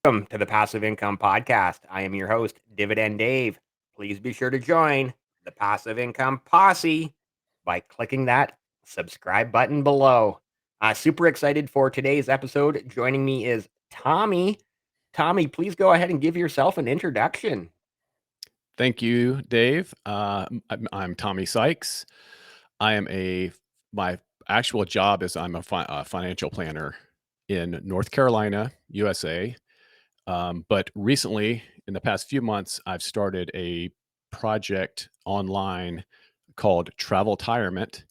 Welcome to the Passive Income Podcast. I am your host, Dividend Dave. Please be sure to join the Passive Income Posse by clicking that subscribe button below. Super excited for today's episode. Joining me is Tommy. Tommy, please go ahead and give yourself an introduction. Thank you, Dave. I'm Tommy Sykes. I am my actual job is I'm a financial planner in North Carolina, USA. But recently, in the past few months, I've started a project online called Travel Tirement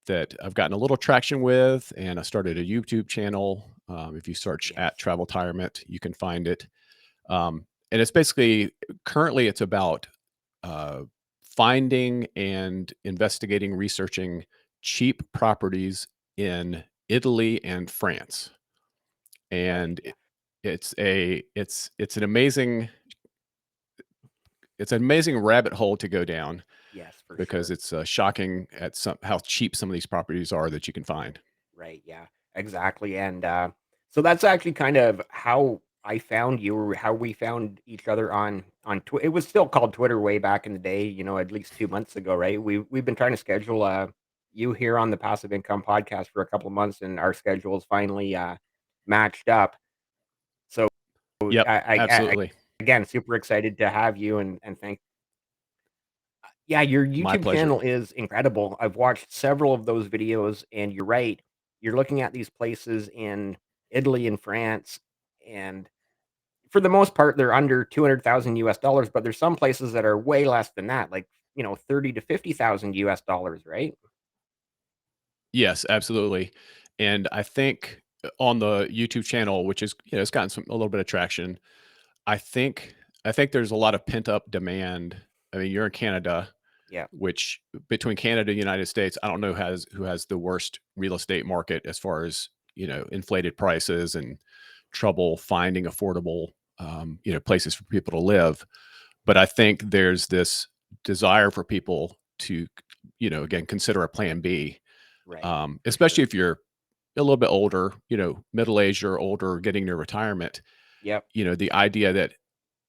that I've gotten a little traction with, and I started a YouTube channel. If you search Yes. at Travel Tirement, you can find it. And it's basically currently it's about uh, finding and investigating, researching cheap properties in Italy and France. Right. And Yeah. it's an amazing rabbit hole to go down Yes, for because sure. it's shocking at how cheap some of these properties are that you can find. Right. Yeah. Exactly. And so that's actually kind of how I found you, or how we found each other on Twitter. It was still called Twitter way back in the day. At least 2 months ago, right? We've been trying to schedule you here on the Passive Income Podcast for a couple of months, and our schedules finally matched up. So Yep, I absolutely. again super excited to have you, and thank. Yeah, your My YouTube pleasure. channel is incredible. I've watched several of those videos, and you're right. You're looking at these places in Italy and France, and for the most part, they're under 200,000 US dollars, but there's some places that are way less than that, like, 30 to 50,000 US dollars, right? Yes, absolutely. And I think on the YouTube channel, which is, it's gotten a little bit of traction. I think I think there's a lot of pent up demand. I mean, you're in Canada, Yeah, which between Canada and the United States, I don't know who has the worst real estate market as far as, inflated prices and trouble finding affordable, places for people to live. But I think there's this desire for people to, again, consider a plan B, right, for especially sure. if you're a little bit older, middle age or older, getting near retirement. Yep, The idea that,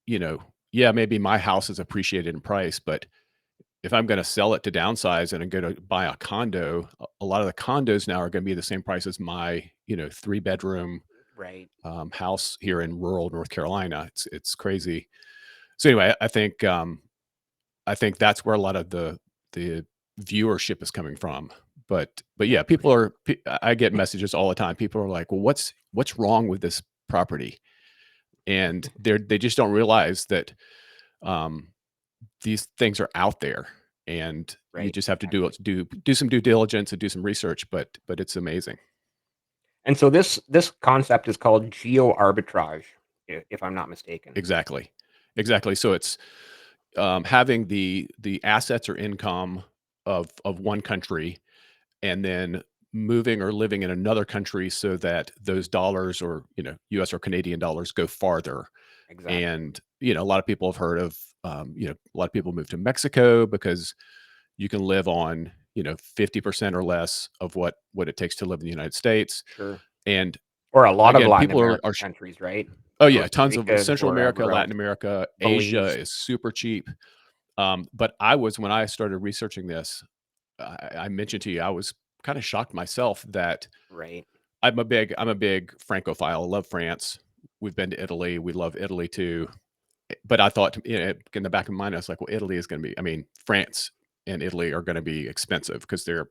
you know, yeah, maybe my house is appreciated in price, but if I'm going to sell it to downsize and I'm going to buy a condo, a lot of the condos now are going to be the same price as my, 3 bedroom right. house here in rural North Carolina. It's crazy. So anyway, I think that's where a lot of the viewership is coming from. But Yeah, yeah, for sure. I get messages all the time. People are like, "Well, what's wrong with this property?" And they just don't realize that um, these things are out there, and you Right, just have to exactly. do some due diligence and do some research. But it's amazing. And so this concept is called Geoarbitrage, if I'm not mistaken. Exactly, exactly. So it's having the assets or income of one country, and then moving or living in another country so that those dollars or US or Canadian dollars go farther. Exactly. And a lot of people have heard of a lot of people move to Mexico because you can live on 50% or less of what it takes to live in the United States. Sure. And Or a lot of again, Latin people American are countries, right? oh yeah, Costa tons of Rica, Central America, wherever else. Latin America, Asia Belize. is super cheap. But when I started researching this, I mentioned to you, I was kind of shocked myself that Right. I'm a big Francophile. I love France. We've been to Italy. We love Italy too. But I thought, in the back of my mind, I was like, well, Italy is going to be. I mean, France and Italy are going to be expensive because they're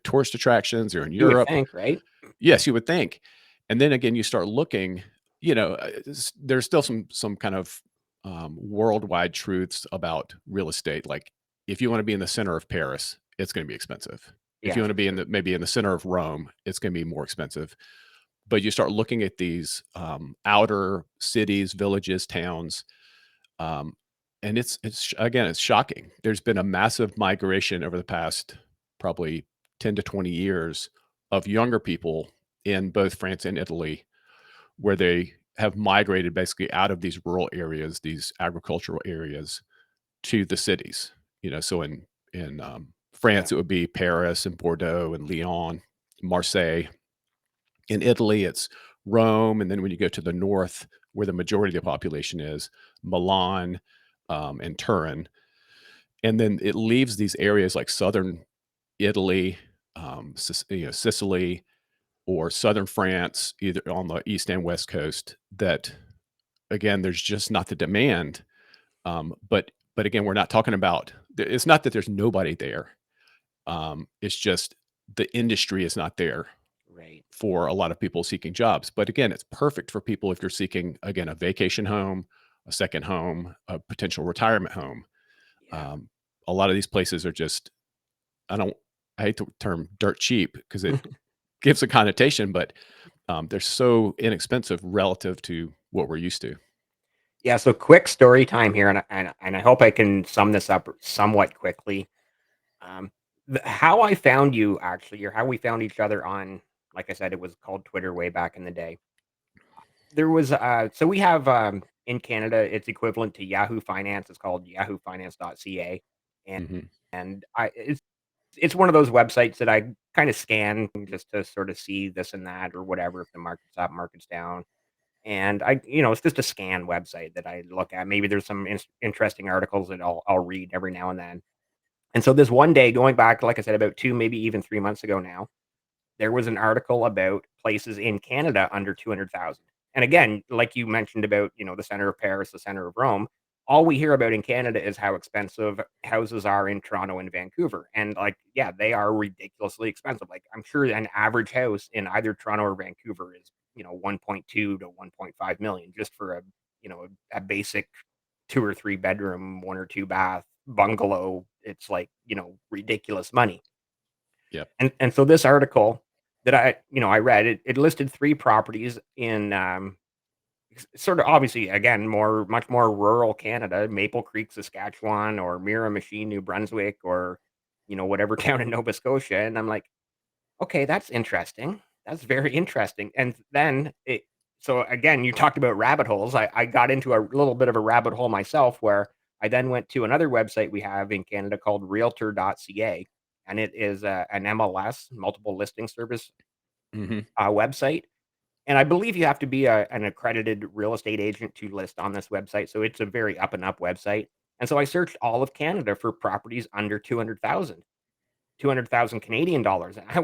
tourist attractions. They're in You would Europe. think, right? Yes, you would think. And then again, you start looking. There's still some kind of worldwide truths about real estate. Like if you want to be in the center of Paris, it's going to be expensive. If you Yes, want to for be sure. maybe in the center of Rome, it's going to be more expensive. But you start looking at these outer cities, villages, towns, um, and it's shocking. There's been a massive migration over the past probably 10 to 20 years of younger people in both France and Italy, where they have migrated basically out of these rural areas, these agricultural areas, to the cities. So in Yeah. France, it would be Paris and Bordeaux and Lyon, Marseille. In Italy, it's Rome, and then when you go to the north, where the majority of the population is, Milan, and Turin, and then it leaves these areas like southern Italy, Sicily, or southern France, either on the east and west coast. That again, there's just not the demand. But again, we're not talking about. It's not that there's nobody there. It's just the industry is not there Right. for a lot of people seeking jobs. But again, it's perfect for people if you're seeking, again, a vacation home, a second home, a potential retirement home. Yeah. Um, a lot of these places are just, I don't, I hate the term dirt cheap because it gives a connotation, but they're so inexpensive relative to what we're used to. Yeah, so quick story time here, and I hope I can sum this up somewhat quickly. Um, how I found you actually, or how we found each other on, like I said, it was called Twitter way back in the day. There was so we have in Canada, it's equivalent to Yahoo Finance. It's called yahoofinance.ca, and Hmm. I it's one of those websites that I kind of scan just to sort of see this and that or whatever if the market's up, market's down. And it's just a scan website that I look at. Maybe there's some interesting articles that I'll read every now and then. And so this one day, going back, like I said, about 2, maybe even 3 months ago now, there was an article about places in Canada under 200,000. And again, like you mentioned about, the center of Paris, the center of Rome, all we hear about in Canada is how expensive houses are in Toronto and Vancouver. And like, yeah, they are ridiculously expensive. Like I'm sure an average house in either Toronto or Vancouver is, 1.2 to 1.5 million just for a basic 2 or 3 bedroom, 1 or 2 bath bungalow. It's like, ridiculous money. Yep. And so this article that I read, it listed 3 properties in, sort of obviously, again, much more rural Canada, Maple Creek, Saskatchewan, or Miramichi, New Brunswick, or, whatever town in Nova Scotia, and I'm like, "Okay, that's interesting. That's very interesting." And then so again, you talked about rabbit holes. I got into a little bit of a rabbit hole myself where I then went to another website we have in Canada called realtor.ca, and it is an MLS, multiple listing service Hmm. website. And I believe you have to be an accredited real estate agent to list on this website. So it's a very up and up website. And so I searched all of Canada for properties under 200,000 Canadian dollars. And I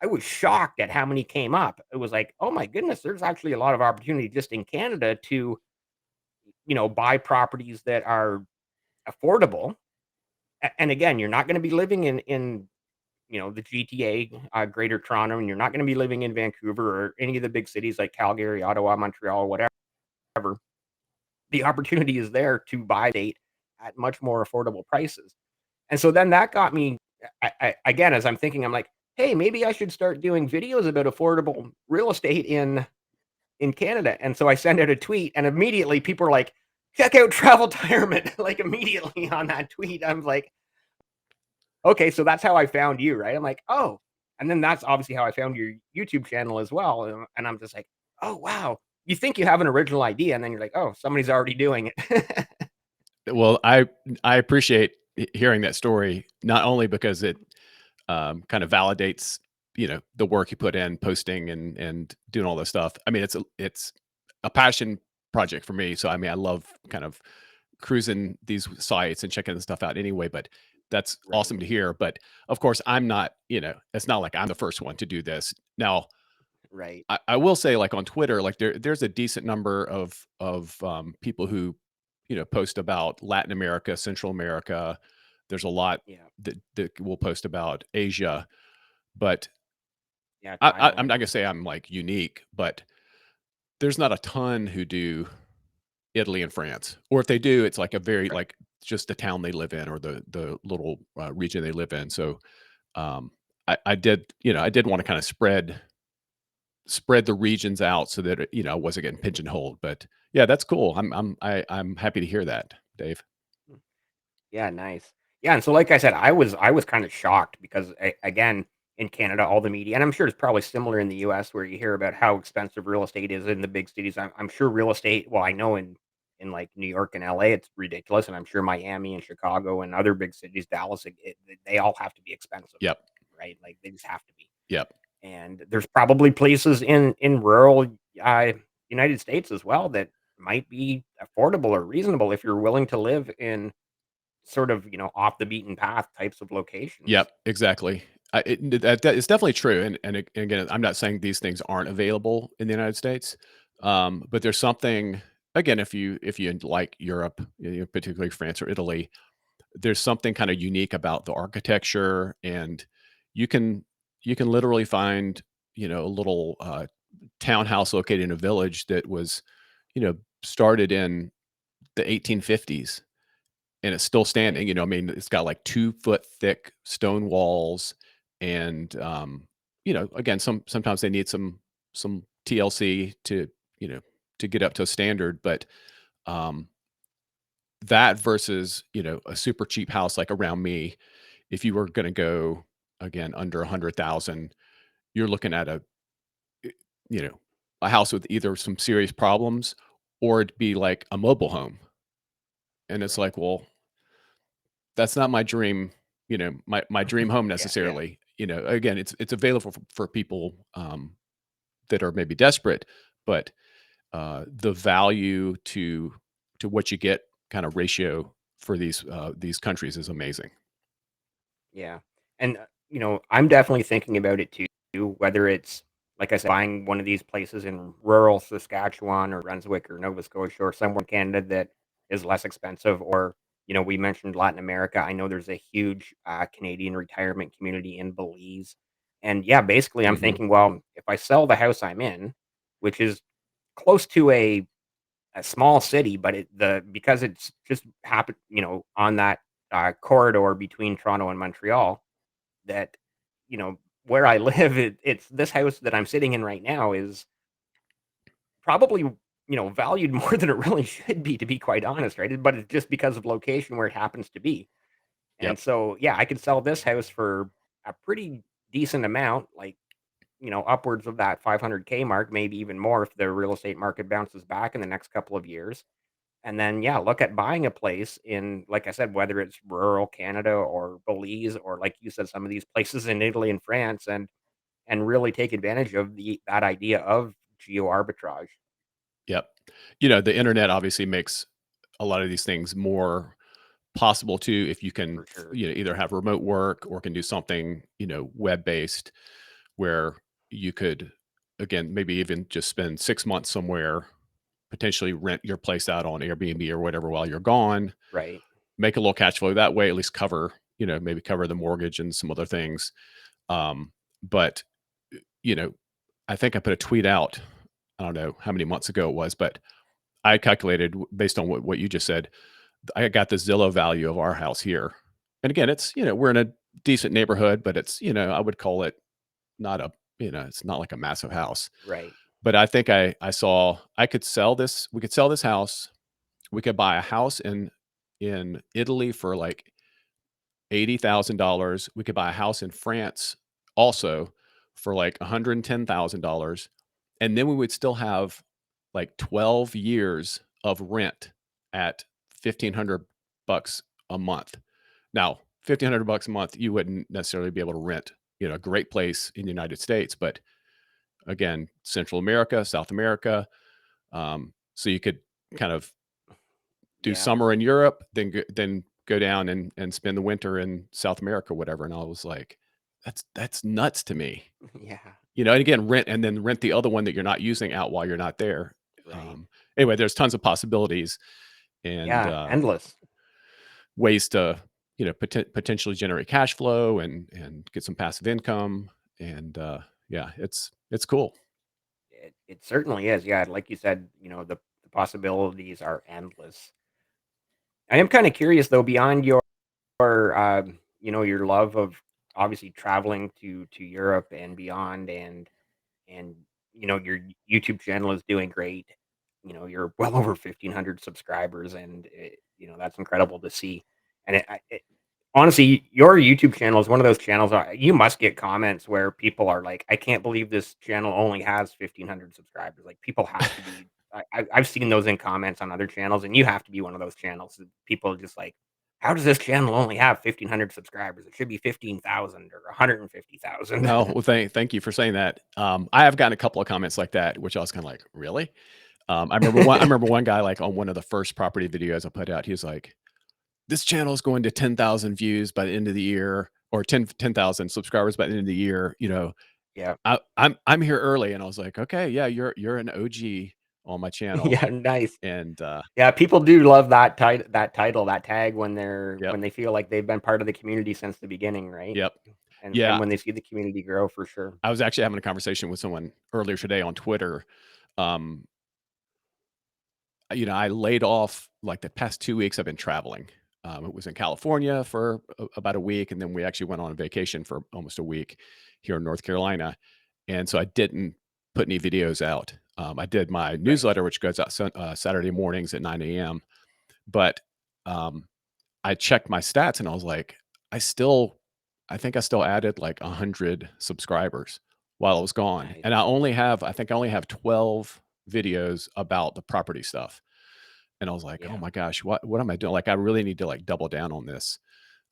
was shocked at how many came up. It was like, oh my goodness, there's actually a lot of opportunity just in Canada to, buy properties that are affordable. And again, you're not going to be living in the GTA, Greater Toronto, and you're not going to be living in Vancouver or any of the big cities like Calgary, Ottawa, Montreal, whatever. The opportunity is there to buy date at much more affordable prices. And so then that got me again, as I'm thinking, I'm like, hey, maybe I should start doing videos about affordable real estate in Canada. And so I send out a tweet, and immediately people are like, check out Travel Retirement. Like immediately on that tweet, I'm like, okay, so that's how I found you, right? I'm like, oh, and then that's obviously how I found your YouTube channel as well. And I'm just like, oh wow, you think you have an original idea, and then you're like, oh, somebody's already doing it. Well, I appreciate hearing that story, not only because it kind of validates, the work you put in, posting and doing all this stuff. I mean, it's a passion project for me. So I mean, I love kind of cruising these sites and checking the stuff out anyway. But that's Right. awesome to hear. But of course, I'm not. It's not like I'm the first one to do this. Now, Right. I will say, like on Twitter, like there's a decent number of people who, post about Latin America, Central America. There's a lot Yeah. that will post about Asia, but Yeah. I'm Thailand. not gonna say I'm like unique, but there's not a ton who do Italy and France, or if they do, it's like a very Right. like just the town they live in or the little region they live in. So um, I did want to kind of spread the regions out so that I wasn't getting pigeonholed. But yeah, that's cool. I'm happy to hear that, Dave. Yeah, nice. Yeah, and so like I said, I was kind of shocked because again, in Canada, all the media, and I'm sure it's probably similar in the US where you hear about how expensive real estate is in the big cities. I'm sure real estate, well, I know in like New York and LA, it's ridiculous, and I'm sure Miami and Chicago and other big cities, Dallas, they all have to be expensive, Yep. right? Like they just have to be. Yep. And there's probably places in rural, uh, United States as well that might be affordable or reasonable if you're willing to live in sort of, off the beaten path types of locations. Yep, exactly. That is definitely true, and again, I'm not saying these things aren't available in the United States, but there's something again, if you like Europe, particularly France or Italy, there's something kinda unique about the architecture, and you can you can literally find, a little, townhouse located in a village that was, started in the 1850s, and it's still Right. standing, I mean, it's got, like, 2-foot thick stone walls, and, again, sometimes they need some TLC you know, to get up to a standard, but, um, that versus, a super cheap house, like, around me, if you were gonna go, again, under 100,000, you're looking at eh, you know, a house with either some serious problems or it'd be like a mobile home, and it's Right. like, well, that's not my dream, my dream home Yeah, yeah. necessarily. Again, it's available for people, that are maybe desperate, but, the value to what you get kind of ratio for these countries is amazing. Yeah. And, I'm definitely thinking about it too, whether it's, like I said, buying one of these places in rural Saskatchewan or Brunswick or Nova Scotia or somewhere in Canada that is less expensive. Or, we mentioned Latin America. I know there's a huge Canadian retirement community in Belize. And yeah, basically, I'm Mhm. thinking, well, if I sell the house I'm in, which is close to a small city, but because it's just happened, on that corridor between Toronto and Montreal, that, where I live, it's this house that I'm sitting in right now is probably, valued more than it really should be, to be quite honest, right? But it's just because of location where it happens to be. And Yep. so, yeah, I could sell this house for a pretty decent amount, like, upwards of that 500K mark, maybe even more if the real estate market bounces back in the next couple of years. And then, yeah, look at buying a place in, like I said, whether it's rural Canada or Belize or, like you said, some of these places in Italy and France, and really take advantage of that idea of geo arbitrage Yep. The internet obviously makes a lot of these things more possible too if you can, for sure. either have remote work or can do something, web-based where you could, again, maybe even just spend 6 months somewhere, potentially rent your place out on Airbnb or whatever while you're gone, Right. make a little cash flow that way, at least cover, maybe cover the mortgage and some other things. But, you know, I think I put a tweet out, I don't know how many months ago it was, but I calculated based on what you just said, I got the Zillow value of our house here. And again, it's, we're in a decent neighborhood, but it's, I would call it not a, it's not like a massive house. Right. But I think I saw I could sell this. We could sell this house. We could buy a house in Italy for like $80,000. We could buy a house in France also for like $110,000, and then we would still have like 12 years of rent at 1,500 bucks a month. Now, 1,500 bucks a month, you wouldn't necessarily be able to rent, a great place in the United States, but again, Central America, South America. So you could kind of do Yeah. summer in Europe, then go down and spend the winter in South America, whatever. And I was like, that's nuts to me. Yeah. And again, rent the other one that you're not using out while you're not there. Right. Anyway, there's tons of possibilities and Yeah. Endless. ways to potentially generate cash flow and get some passive income. And yeah, it's cool. It certainly is. Yeah. Like you said, the possibilities are endless. I am kind of curious though, beyond your love of obviously traveling to Europe and beyond, and your YouTube channel is doing great. You're well over 1,500 subscribers, and that's incredible to see. And honestly, your YouTube channel is one of those channels. You must get comments where people are like, "I can't believe this channel only has 1,500 subscribers." Like people have to be. I've seen those in comments on other channels, and you have to be one of those channels. That people are just like, "How does this channel only have 1,500 subscribers? It should be 15,000 or 150,000." Oh, well, thank you for saying that. I have gotten a couple of comments like that, which I was kind of like, really? I remember one guy, like, on one of the first property videos I put out, he was like, "This channel is going to 10,000 views by the end of the year, or 10,000 subscribers by the end of the year, you know, Yeah. I'm here early," and I was like, "Okay, yeah, you're an OG on my channel." Yeah, nice. And, Yeah, people do love that title, that tag yep, when they feel like they've been part of the community since the beginning, right? yep. And Yeah, when they see the community grow for sure. I was actually having a conversation with someone earlier today on Twitter. Um, I laid off, like, the past 2 weeks I've been traveling. It was in California for about a week, and then we actually went on a vacation for almost a week here in North Carolina, and so I didn't put any videos out. I did my Right. newsletter, which goes out Saturday mornings at 9 a.m., but, um, I checked my stats and I was like, I still I think I still added like 100 subscribers while I was gone, Nice. and I think I only have 12 videos about the property stuff. And I was like, "Oh Yeah. my gosh, what am I doing?" Like, I really need to, like, double down on this.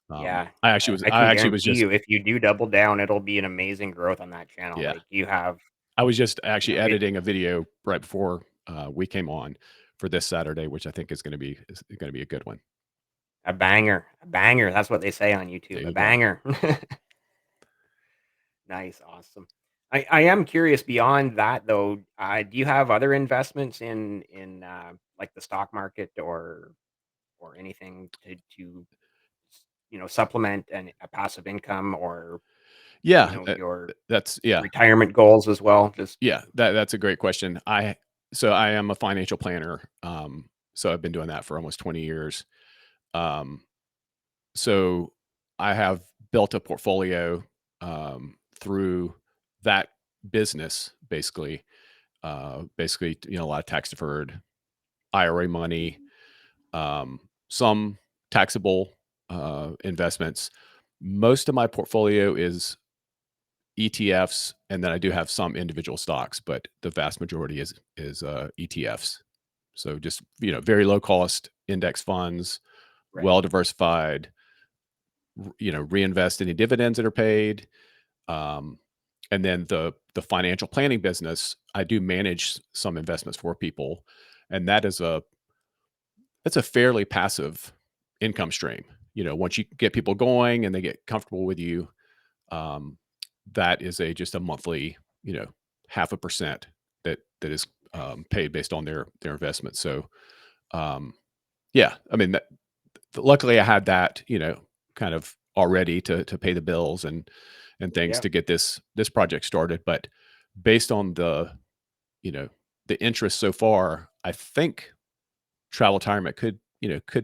Yeah. I I can actually was guarantee just you if you do double down, it'll be an amazing growth on that channel. yeah. Like you have, I was just you actually know, it editing a video right before, we came on for this Saturday, which I think is gonna be a good one. a banger. A banger. That's what they say on There YouTube. A you go. banger. Nice, awesome. I am curious beyond that though, do you have other investments in like the stock market or anything to supplement a passive income or Yeah, your that's yeah. retirement goals as well? Just Yeah, that's a great question. I am a financial planner, so I've been doing that for almost 20 years. Um, so I have built a portfolio through that business, basically. Basically, a lot of tax deferred IRA money, some taxable investments. Most of my portfolio is ETFs, and then I do have some individual stocks, but the vast majority is ETFs. So just very low cost index funds, right. well diversified. Reinvest any dividends that are paid, um, and then the financial planning business. I do manage some investments for people, and that's a fairly passive income stream. Once you get people going and they get comfortable with you, um, that is a just a monthly, you know, 0.5% that is Nice. paid based on their investment. So, um, yeah, I mean, luckily I had that, kind of already to pay the bills and things Yeah. to get this project started. But based on you know the interest so far, I think travel retirement could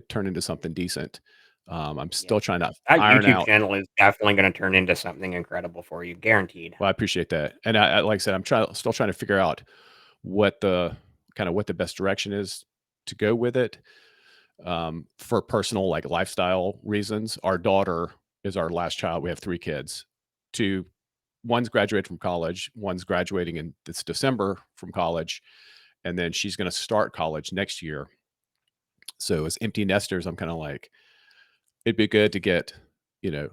turn into something decent. I'm Yeah. still trying to That iron YouTube out. channel is definitely gonna turn into something incredible for you, guaranteed. Well, I appreciate that, and like I said, still trying to figure out what the best direction is to go with it. For personal, like, lifestyle reasons. Our daughter is our last child. We have 3 kids. 2 One's graduated from college, one's graduating in this December from college, and then she's gonna start college next year. So as empty nesters, I'm kinda like, it'd be good to get, you know,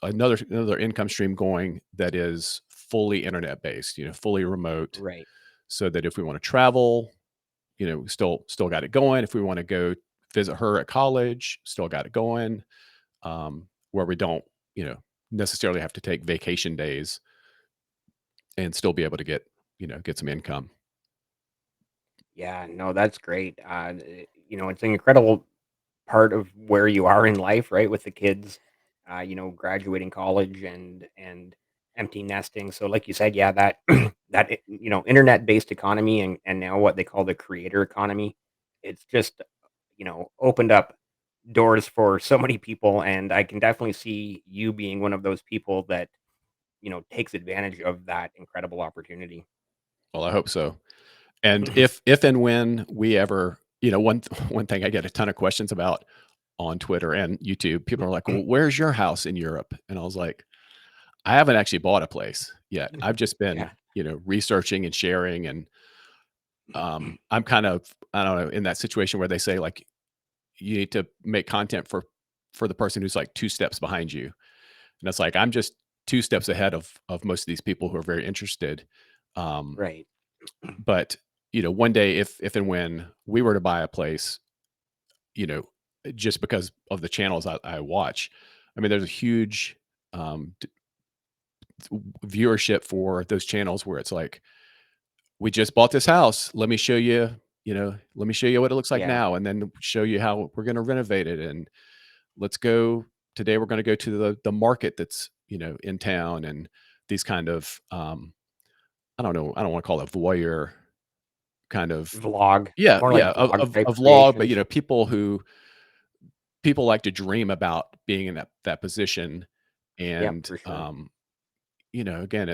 another income stream going that is fully internet based, fully remote, Right. so that if we wanna travel, we still got it going. If we wanna go visit her at college, still got it going, where we don't, you know, necessarily have to take vacation days and still be able to get some income. Yeah, no, that's great. It's an incredible part of where you are in life, right? With the kids, graduating college and empty nesting. So, like you said, yeah, that internet based economy and now what they call the creator economy, it's just opened up doors for so many people, and I can definitely see you being one of those people that takes advantage of that incredible opportunity. Well, I hope so. And if and when we ever, one thing I get a ton of questions about on Twitter and YouTube, people are like, "Well, where's your house in Europe?" And I was like, "I haven't actually bought a place yet. I've just been, Yeah, researching and sharing, and I'm kind of, I don't know, in that situation where they say, like, you need to make content for the person who's, like, 2 steps behind you. And it's like, I'm just 2 steps ahead of most of these people who are very interested. Um, right. but, one day if and when we were to buy a place, you know, just because of the channels I watch, I mean, there's a huge viewership for those channels where it's like, we just bought this house. Let me show you, let me show you what it looks like Yeah. now, and then show you how we're going to renovate it. And let's go today. We're going to go to the market that's in town, and these kind of I don't know. I don't want to call it voyeur kind of. Vlog, Yeah, more like yeah, vlog type of law, but creations. people like to dream about being in that position, Yep, and for sure. again,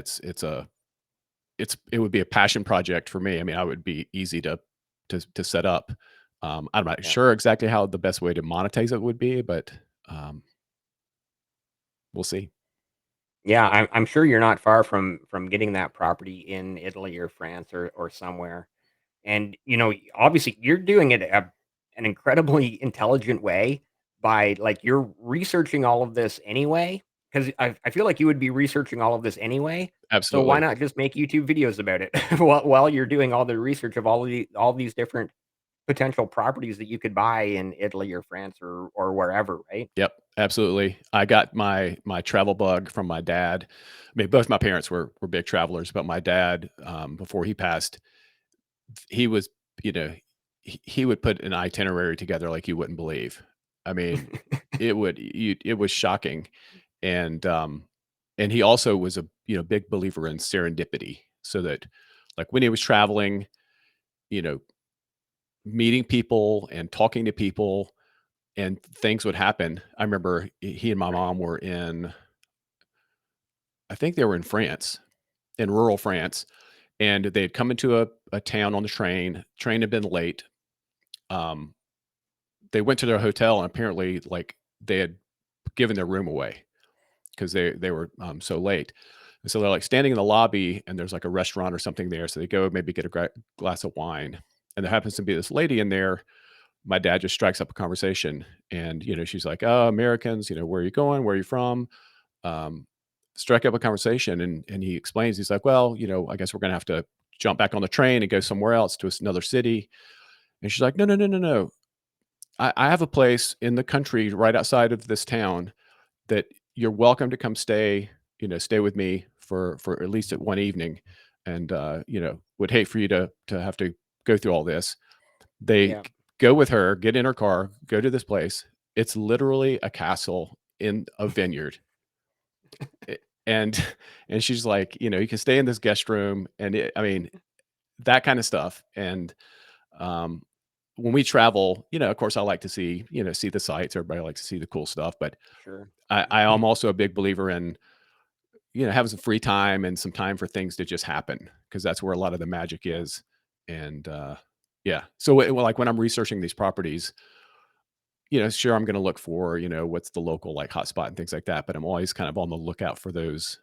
it would be a passion project for me. I mean, I would be easy to set up. I'm not Yeah. sure exactly how the best way to monetize it would be, but um, we'll see. Yeah, I'm sure you're not far from getting that property in Italy or France or somewhere. And, obviously you're doing it an incredibly intelligent way by like you're researching all of this anyway. Because I feel like you would be researching all of this anyway. So why Absolutely. not just make YouTube videos about it while you're doing all the research of all these different potential properties that you could buy in Italy or France or wherever, right? Yep, absolutely. I got my travel bug from my dad. I mean, both my parents were big travelers, but my dad, before he passed, he was, you know, he would put an itinerary together like you wouldn't believe. I mean, it was shocking, and and he also was a big believer in serendipity, so that like when he was traveling, you know, meeting people and talking to people, and things would happen. I remember he and my Right. mom were in, I think they were in France, in rural France, and they had come into a town on the train. Train had been late. Um, they went to their hotel, and apparently, like, they had given their room away because they were, so late. And so they're, like, standing in the lobby, and there's, like, a restaurant or something there, so they go maybe get a glass of wine, and there happens to be this lady in there. My dad just strikes up a conversation, and, she's like, "Oh, Americans, where are you going? Where are you from?" Um, strike up a conversation, and he explains, he's like, "Well, I guess we're gonna have to jump back on the train and go somewhere else to another city." And she's like, "No, no, no, no, no. I have a place in the country right outside of this town that you're welcome to come stay, stay with me for at least at one evening, and would hate for you to have to go through all this." They Yeah. go with her, get in her car, go to this place. It's literally a castle in a vineyard. I and and she's like, "You can stay in this guest room," and I mean, that kinda stuff. And um, when we travel, of course, I like to see the sights. Everybody likes to see the cool stuff, but Sure. I am also a big believer in, having some free time and some time for things to just happen, because that's where a lot of the magic Yeah. is. And yeah, so well, like when I'm researching these properties, sure, I'm going to look for, what's the local like hotspot and things like that, but I'm always kind of on the lookout for those,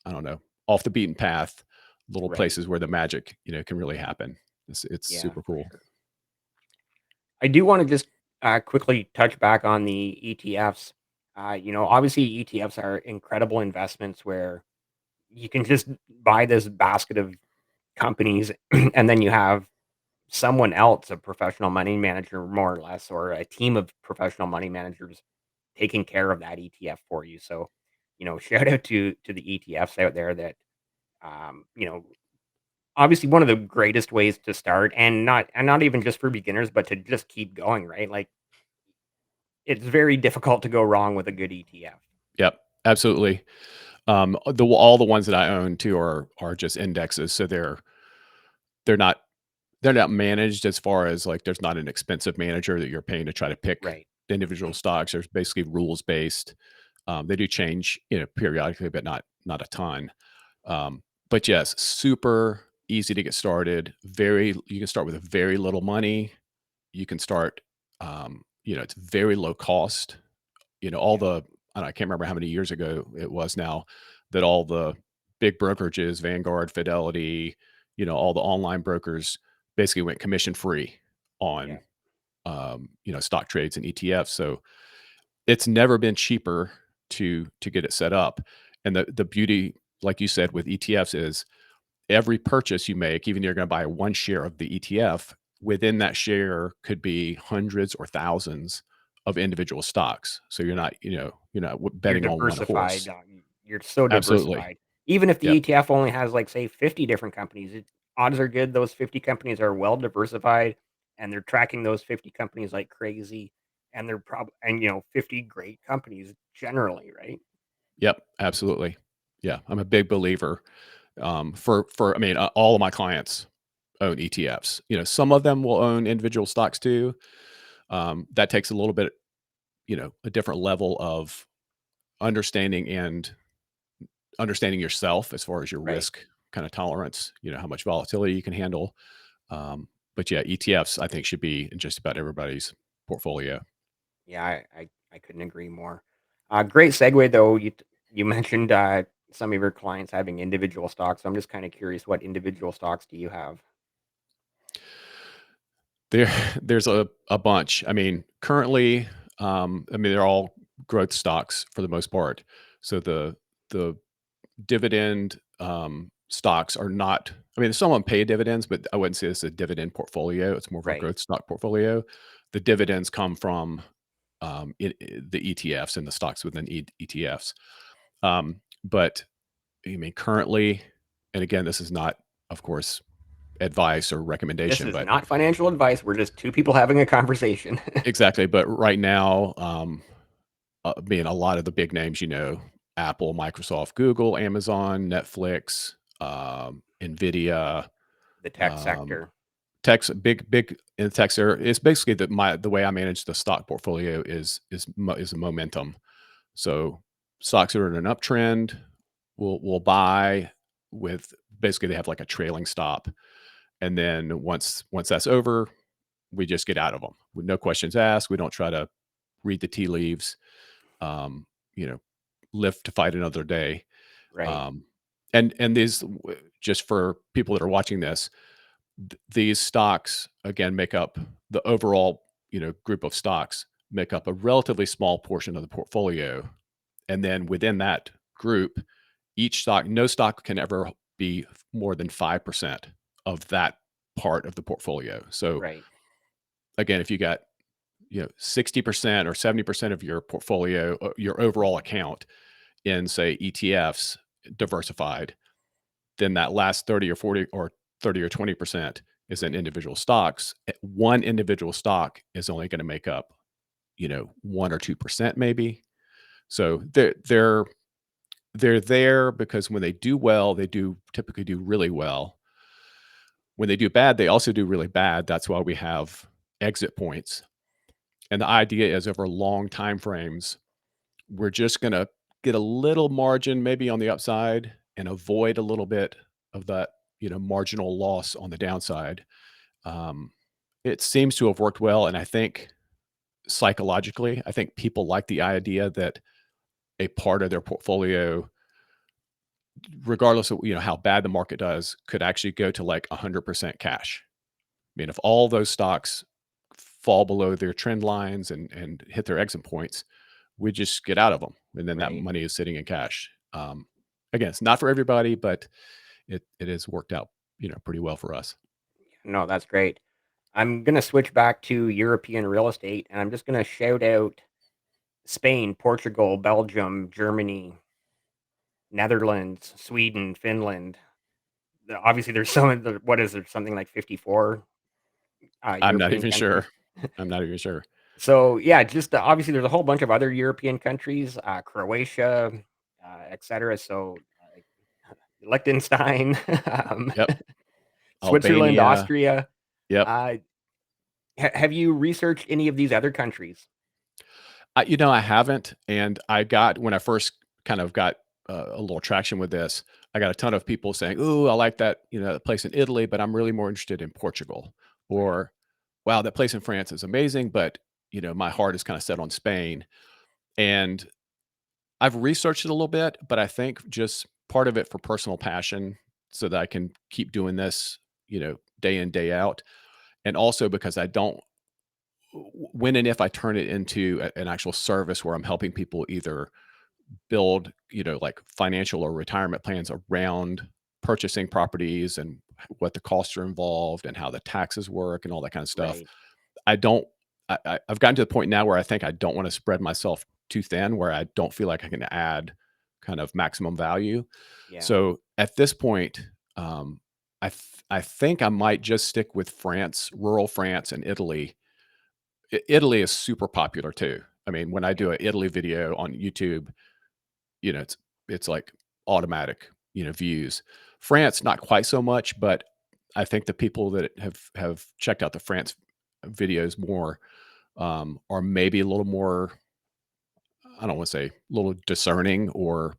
I don't know, off the beaten path, little Right. places where the magic, can really happen. It's Yeah, super for cool. sure. I do wanna just, quickly touch back on the ETFs. Obviously, ETFs are incredible investments where you can just buy this basket of companies, and then you have someone else, a professional money manager, more or less, or a team of professional money managers taking care of that ETF for you. So, shout out to the ETFs out there that, obviously one of the greatest ways to start, and not even just for beginners, but to just keep going, right? Like, it's very difficult to go wrong with a good ETF. Yep, absolutely. All the ones that I own too are just indexes, so they're not they're not managed as far as like there's not an expensive manager that you're paying to try to pick Right. the individual stocks. There's basically rules based. They do change, periodically, but not a ton. But yes, super easy to get started. You can start with very little money. You can start, it's very low cost. All Yeah. the, I can't remember how many years ago it was now that all the big brokerages, Vanguard, Fidelity, all the online brokers basically went commission free Yeah. on, stock trades and ETFs. So it's never been cheaper to get it set up. And the beauty, like you said, with ETFs is every purchase you make, even though you're going to buy one share of the ETF, within that share could be hundreds or thousands of individual stocks. So you're Right. not, you're not You're betting on one diversified. horse. You're so Absolutely. diversified. Even if the Yep. ETF only has, like, say, 50 different companies, odds are good those 50 companies are well diversified, and they're tracking those 50 companies like crazy, and they're 50 great companies generally, right? Yep. Absolutely. Yeah. I'm a big believer. I mean, all of my clients own ETFs. Some of them will own individual stocks too. That takes a little bit, a different level of understanding and understanding yourself as far as your Right. risk kind of tolerance, how much volatility you can handle. But yeah, ETFs I think should be in just about everybody's portfolio. Yeah, I couldn't agree more. Great segue though. You mentioned some of your clients having individual stocks. So I'm just kind of curious, what individual stocks do you have? There, there's a bunch. I mean, currently, I mean, they're all growth stocks for the most part. So the dividend stocks are not. I mean, some of them pay dividends, but I wouldn't say it's a dividend portfolio. It's more of a Right. growth stock portfolio. The dividends come from the ETFs and the stocks within ETFs. But I mean, currently, and again, this is not, of course, advice or This recommendation, is but not financial advice. We're just two people having a conversation. exactly. But right now, being a lot of the big names, Apple, Microsoft, Google, Amazon, Netflix, Nvidia, The tech um, sector. tech's big in the tech sector. It's basically the way I manage the stock portfolio is a momentum. So stocks that are in an uptrend, we'll buy with basically they have like a trailing stop, and then once that's over, we just get out of them with no questions asked. We don't try to read the tea leaves. Um, you know, live to fight another day. Right. Um, and just for people that are watching this, these stocks again make up the overall group of stocks make up a relatively small portion of the portfolio, and then within that group, each stock, no stock can ever be more than 5% of that part of the portfolio. So Right. again, if you got 60% or 70% of your portfolio, your overall account in say ETFs diversified, then that last 30 or 40 or 30 or 20% is in individual stocks. One individual stock is only going to make up 1 or 2% maybe. So they're there because when they do well, they do typically do really well. When they do bad, they also do really bad. That's why we have exit points. And the idea is over long time frames, we're just going to get a little margin maybe on the upside and avoid a little bit of that, marginal loss on the downside. Um, it seems to have worked well. And I think psychologically, I think people like the idea that a part of their portfolio, regardless of how bad the market does, could actually go to like 100% cash. I mean, if all those stocks fall below their trend lines and hit their exit points, we just get out of them, and then that Right. money is sitting in cash. Again, it's not for everybody, but it has worked out, pretty well for us. No, that's great. I'm gonna switch back to European real estate, and I'm just gonna shout out Spain, Portugal, Belgium, Germany, Netherlands, Sweden, Finland. Obviously, there's some of the what is there, something like 54 I'm not European even sure. countries. I'm not even sure. So yeah, just obviously there's a whole bunch of other European countries, Croatia, etc. So Liechtenstein, Yep. Switzerland, Albania. Austria. Yep. Uh, have you researched any of these other countries? I haven't, and I got when I first kind of got a little traction with this, I got a ton of people saying, "Ooh, I like that, that place in Italy, but I'm really more interested in Portugal." Right, Or, "Wow, that place in France is amazing, but my heart is kind of set on Spain." And I've researched it a little bit, but I think just part of it for personal passion so that I can keep doing this, day in, day out. And also because I don't, when and if I turn it into an actual service where I'm helping people either build, like financial or retirement plans around purchasing properties and what the costs are involved and how the taxes work and all that kind of stuff. Right. I don't. I've gotten to the point now where I think I don't want to spread myself too thin, where I don't feel like I can add kind of maximum value. Yeah. So at this point, um, I think I might just stick with France, rural France, and Italy. Italy is super popular too. I mean, when I do Right. an Italy video on YouTube, it's like automatic, views. France, not quite so much, but I think the people that have checked out the France videos more are maybe a little more. I don't want to say a little discerning, or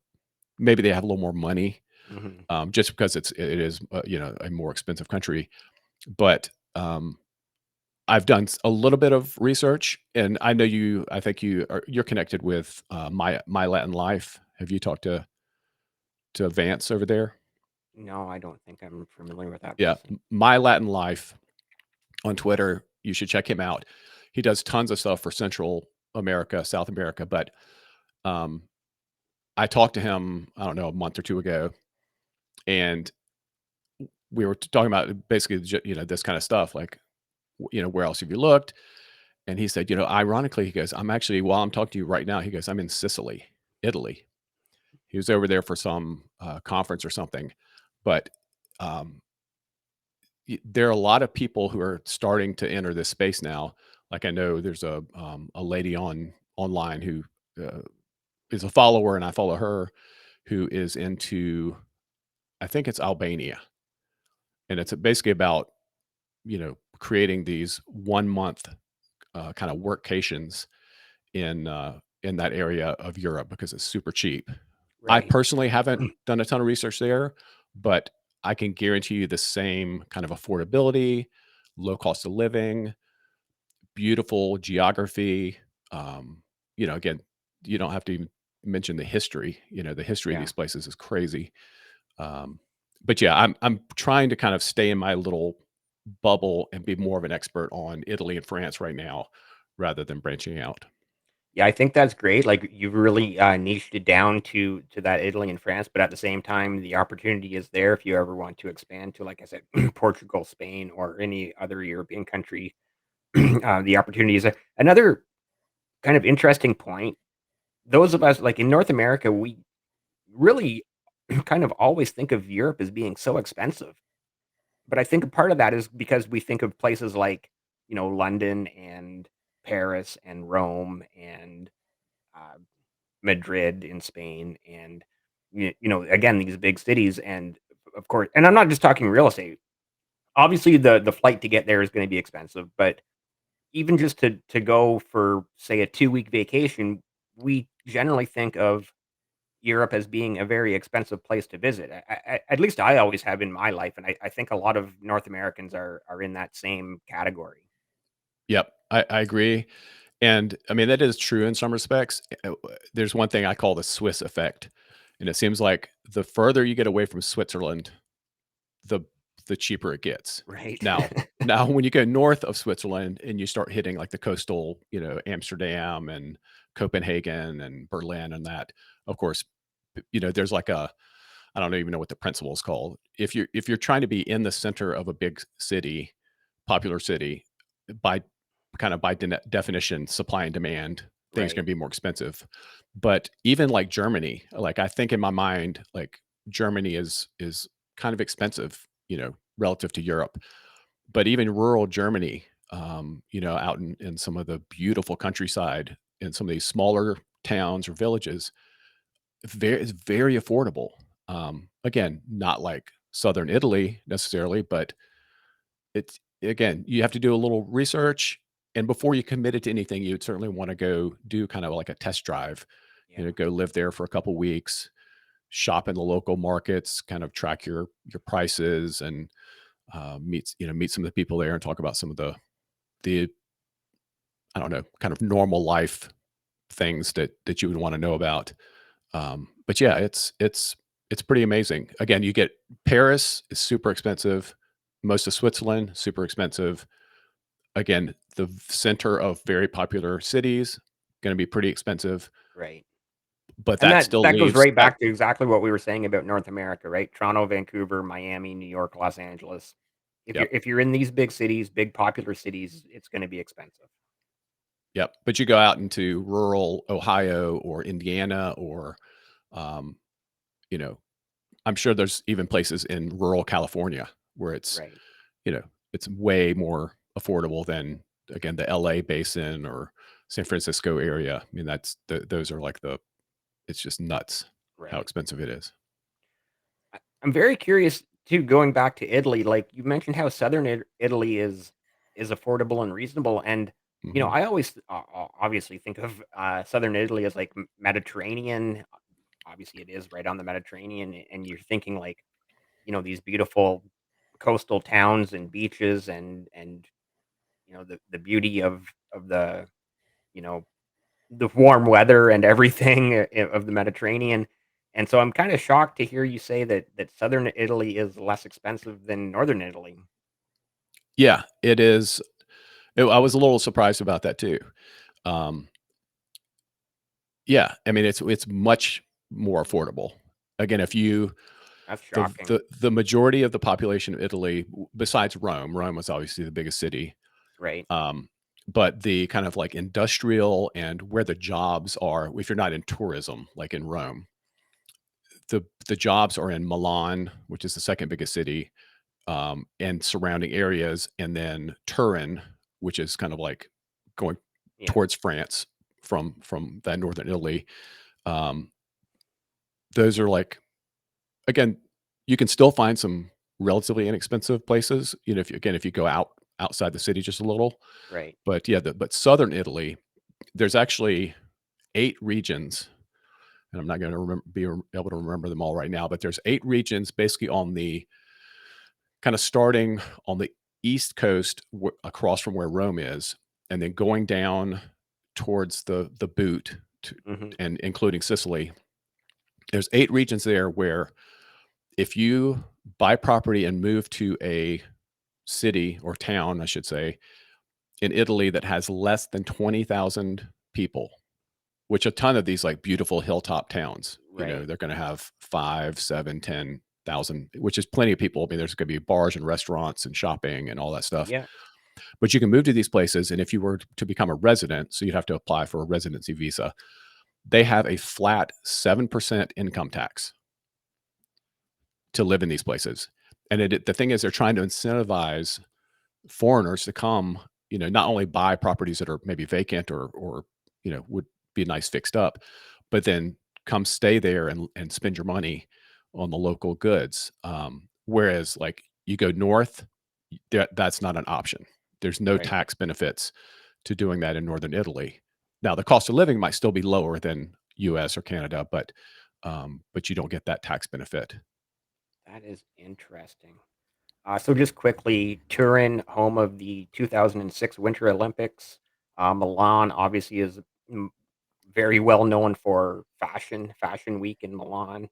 maybe they have a little more money, Hmm. just because it is a more expensive country. But I've done a little bit of research, and I know you. I think you're connected with my Latin Life. Have you talked to Vance over there? No, I don't think I'm familiar with that Yeah, person. my Latin Life on Twitter. You should check him out. He does tons of stuff for Central America, South America, but um, I talked to him, I don't know, a month or 2 ago, and we were talking about basically, this kind of stuff, like, "Where else have you looked?" And he said, ironically, he goes, "I'm actually while I'm talking to you right now," he goes, "I'm in Sicily, Italy." He was over there for some, conference or something, but, um, there are a lot of people who are starting to enter this space now. Like, I know there's a lady online who, uh, is a follower, and I follow her, who is into, I think it's Albania, and it's basically about, creating these 1 month, kind of workations in that area of Europe because it's super cheap. I Right. personally haven't done a ton of research there, but I can guarantee you the same kind of affordability, low cost of living, beautiful geography. Again, you don't have to even mention the history. The history of Yeah. these places is crazy. Um, but yeah, I'm trying to kind of stay in my little bubble and be more of an expert on Italy and France right now, rather than branching out. Yeah, I think that's great. Like you've really niched it down to that Italy and France, but at the same time, the opportunity is there if you ever want to expand to, like I said, Portugal, Spain, or any other European country. The opportunity is there. Another kind of interesting point. Those of us like in North America, we really kind of always think of Europe as being so expensive. But I think a part of that is because we think of places like, London and Paris and Rome and uh, Madrid in Spain and again these big cities and of course and I'm not just talking real estate. Obviously the flight to get there is going to be expensive, but even just to go for say a 2-week vacation, we generally think of Europe as being a very expensive place to visit. At least I always have in my life, and I think a lot of North Americans are in that same category. Yep, I agree. And I mean, that is true in some respects. There's one thing I call the Swiss effect. And it seems like the further you get away from Switzerland, the cheaper it gets. Right. Now, when you go north of Switzerland and you start hitting like the coastal, Amsterdam and Copenhagen and Berlin and that, of course, there's like a, I don't even know what the principle is called. If you're trying to be in the center of a big city, popular city, by by definition, supply and demand, things Right. going to be more expensive. But even like Germany, like I think in my mind, like Germany is kind of expensive, relative to Europe. But even rural Germany, out in some of the beautiful countryside, in some of these smaller towns or villages, it's very affordable. Again, not like southern Italy necessarily, but it's, again, you have to do a little research, and before you commit it to anything, you'd certainly wanna go do kind of like a test drive, Yeah. go live there for a couple weeks, shop in the local markets, kind of track your prices, and, meet some of the people there and talk about some of the, I don't know, kind of normal life things that you would wanna know about. But yeah, it's pretty amazing. Again, you get Paris is super expensive, most of Switzerland, super expensive. Again, the center of very popular cities, gonna be pretty expensive. Right. but And that that still that goes leaves right that. back to exactly what we were saying about North America, right? Toronto, Vancouver, Miami, New York, Los Angeles. Yep. If you're in these big cities, big popular cities, it's gonna be expensive. Yep. But you go out into rural Ohio or Indiana or, um, you know, I'm sure there's even places in rural California where it's, Right, you know, it's way more affordable than, again, the LA basin or San Francisco area. I mean, those are like it's just nuts how right. expensive it is. I'm very curious too, going back to Italy, like, you mentioned how Southern Italy is affordable and reasonable, and, Hmm. I always obviously think of, Southern Italy as, like, Mediterranean. Obviously, it is right on the Mediterranean, and you're thinking, like, these beautiful coastal towns and beaches and, the beauty of you know, the warm weather and everything of the Mediterranean, and so I'm kinda shocked to hear you say that Southern Italy is less expensive than Northern Italy. Yeah, it is. I was a little surprised about that too. Um, yeah, I mean, it's much more affordable. Again, if you That's shocking, the majority of the population of Italy, besides Rome was obviously the biggest city. right? Um, but the kind of like industrial and where the jobs are, if you're not in tourism, like in Rome, the jobs are in Milan, which is the second biggest city, and surrounding areas, and then Turin, which is kind of like going Yeah, towards France from that northern Italy. Um, those are like, again, you can still find some relatively inexpensive places. If you go outside the city just a little, right. but yeah, but southern Italy, there's actually 8 regions, and I'm not going to be able to remember them all right now, but there's 8 regions basically on the kind of starting on the east coast across from where Rome is, and then going down towards the boot Mhm. and including Sicily. There's 8 regions there where if you buy property and move to a city or town, I should say, in Italy that has less than 20,000 people, which a ton of these like beautiful hilltop towns, Right. they're going to have 5, 7, 10,000, which is plenty of people. I mean, there's going to be bars and restaurants and shopping and all that stuff. Yeah, But you can move to these places, and if you were to become a resident, so you'd have to apply for a residency visa. They have a flat 7% income tax to live in these places. And the thing is, they're trying to incentivize foreigners to come, not only buy properties that are maybe vacant or would be nice fixed up, but then come stay there and spend your money on the local goods. Whereas like you go north, that's not an option. There's no right. tax benefits to doing that in northern Italy. Now the cost of living might still be lower than US or Canada, but you don't get that tax benefit. That is interesting. So just quickly, Turin, home of the 2006 Winter Olympics. Milan obviously is mm, very well known for Fashion Week in Milan,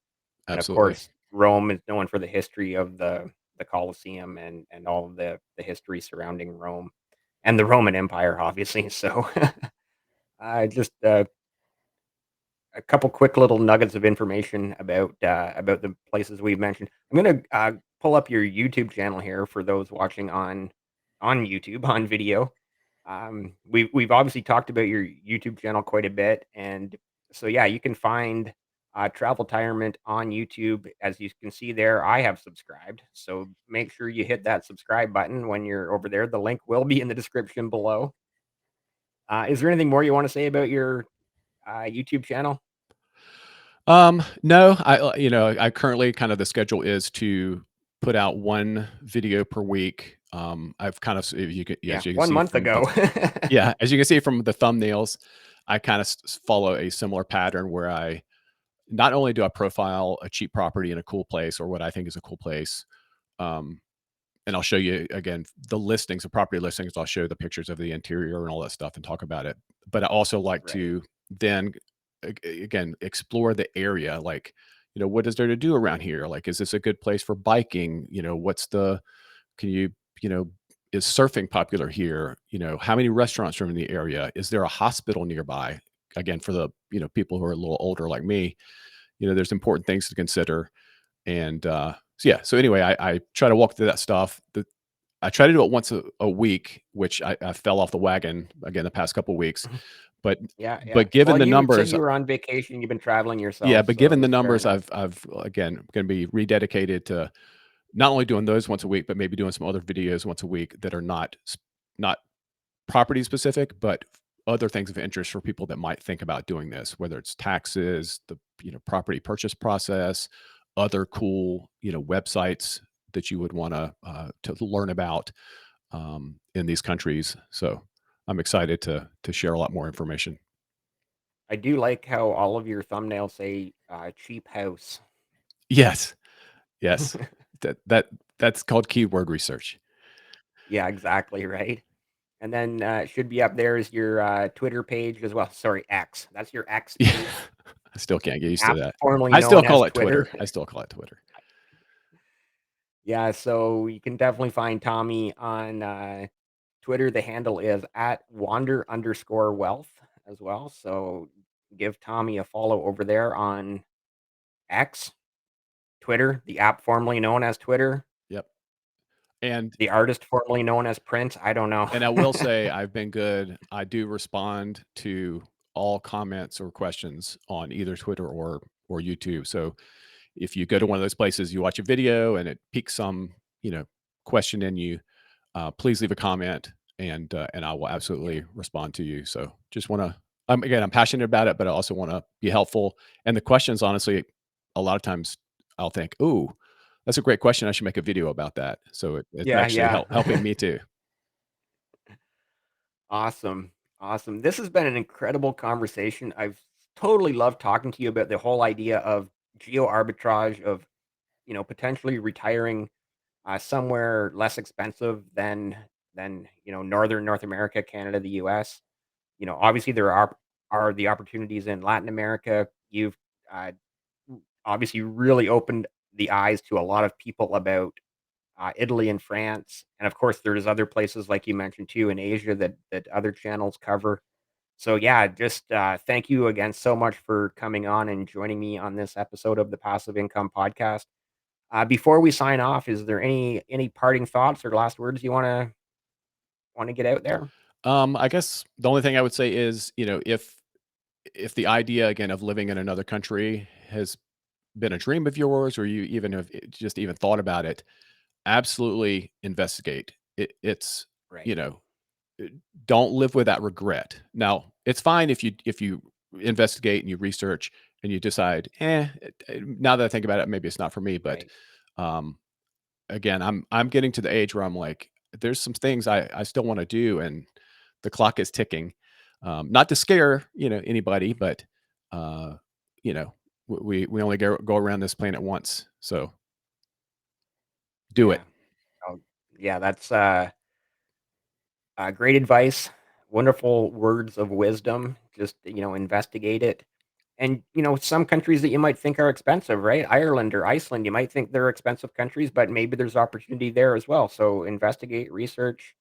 and of Absolutely. course, Rome is known for the history of the Colosseum and all of the history surrounding Rome and the Roman Empire, obviously. So, just a couple quick little nuggets of information about the places we've mentioned. I'm gonna pull up your YouTube channel here for those watching on YouTube on video. We've obviously talked about your YouTube channel quite a bit, and so yeah, you can find Travel Tirement on YouTube. As you can see there, I have subscribed, so make sure you hit that subscribe button when you're over there. The link will be in the description below. Is there anything more you want to say about your YouTube channel? No, I currently kind of the schedule is to put out 1 video per week. I've kind of, if you can, yeah, Yeah, as you can 1 see month from the, ago. yeah, as you can see from the thumbnails, I kind of follow a similar pattern where I not only do I profile a cheap property in a cool place or what I think is a cool place, um, and I'll show you again the listings, the property listings. I'll show the pictures of the interior and all that stuff and talk about it. But I also like Right, to then again explore the area. Like, what is there to do around here? Like, is this a good place for biking? What's the can you know is surfing popular here? How many restaurants are in the area? Is there a hospital nearby? again, for the, people who are a little older like me, there's important things to consider. And so yeah, so anyway, I try to walk through that stuff. I try to do it once a week, which I fell off the wagon again the past couple weeks. Mhm. But Yeah, yeah. but given Well, the you said numbers, you were on vacation, you've been traveling yeah, yourself, but so given the that's fair numbers, enough. I've again going to be rededicated to not only doing those once a week, but maybe doing some other videos once a week that are not property specific, but other things of interest for people that might think about doing this, whether it's taxes, the property purchase process, other cool websites that you would want to learn about in these countries. So I'm excited to share a lot more information. I do like how all of your thumbnails say, "cheap house." Yes, yes, that's called keyword research. Yeah, exactly, right? And then, it should be up there is your, Twitter page as well, sorry, X. That's your X Yeah, page, I still can't get the used to app that. formerly I still known call as it Twitter. Twitter. I still call it Twitter. Yeah, so you can definitely find Tommy on, Twitter. The handle is at @wander_wealth as well, so give Tommy a follow over there on X, Twitter, the app formerly known as Twitter, Yep. And the artist formerly known as Prince, I don't know. And I will say I've been good. I do respond to all comments or questions on either Twitter or YouTube. So if you go to one of those places, you watch a video and it piques some, you know, question in you, please leave a comment and I will Yeah, absolutely respond to you. So just want to, again, I'm passionate about it, but I also want to be helpful. And the questions, honestly, a lot of times I'll think, "Ooh, that's a great question. I should make a video about that." So it's yeah, actually yeah. helping me too. Awesome, awesome. This has been an incredible conversation. I've totally loved talking to you about the whole idea of geo arbitrage, of, potentially retiring somewhere less expensive than northern North America, Canada, the U.S. Obviously there are the opportunities in Latin America. You've uh, obviously really opened the eyes to a lot of people about Italy and France, and of course there's other places like you mentioned too in Asia that other channels cover. So yeah, just thank you again so much for coming on and joining me on this episode of the Passive Income Podcast. Before we sign off, is there any parting thoughts or last words you wanna get out there? I guess the only thing I would say is, if the idea again of living in another country has been a dream of yours, or you even have just even thought about it, absolutely investigate. It's Right. you know, uh, don't live with that regret. Now, it's fine if you investigate and you research and you decide, now that I think about it, maybe it's not for me. But Right. um, again, I'm getting to the age where I'm like, there's some things I still want to do, and the clock is ticking. Not to scare anybody, but uh, you know we only go around this planet once, so do it. Yeah. Oh, yeah, that's, great advice, wonderful words of wisdom. Just, investigate it. And, some countries that you might think are expensive, right? Ireland or Iceland, you might think they're expensive countries, but maybe there's opportunity there as well. So investigate, research.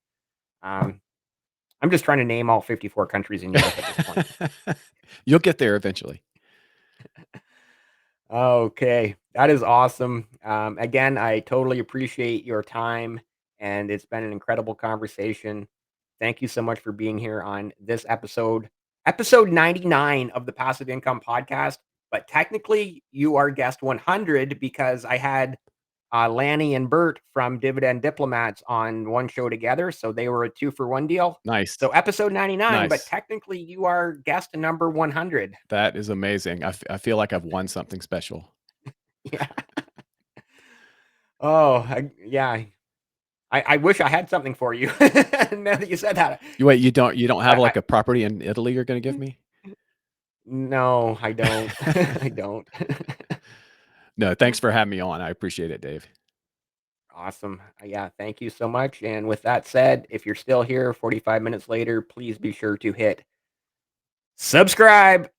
Um, I'm just trying to name all 54 countries in Europe at this point. You'll get there eventually. Okay, that is awesome. Again, I totally appreciate your time, and it's been an incredible conversation. Thank you so much for being here on this episode 99 of the Passive Income Podcast. But technically, you are guest 100 because I had Lanny and Bert from Dividend Diplomats on one show together, so they were a two for one deal. Nice, So episode 99, but nice. technically you are guest number 100. That is amazing. I feel like I've won something special. Yeah. Oh, yeah. I wish I had something for you. Now that you said that, You don't have, I like, a property in Italy you're gonna give me? no, I don't. I don't. No, thanks for having me on. I appreciate it, Dave. Awesome. Yeah, thank you so much. And with that said, if you're still here 45 minutes later, please be sure to hit subscribe.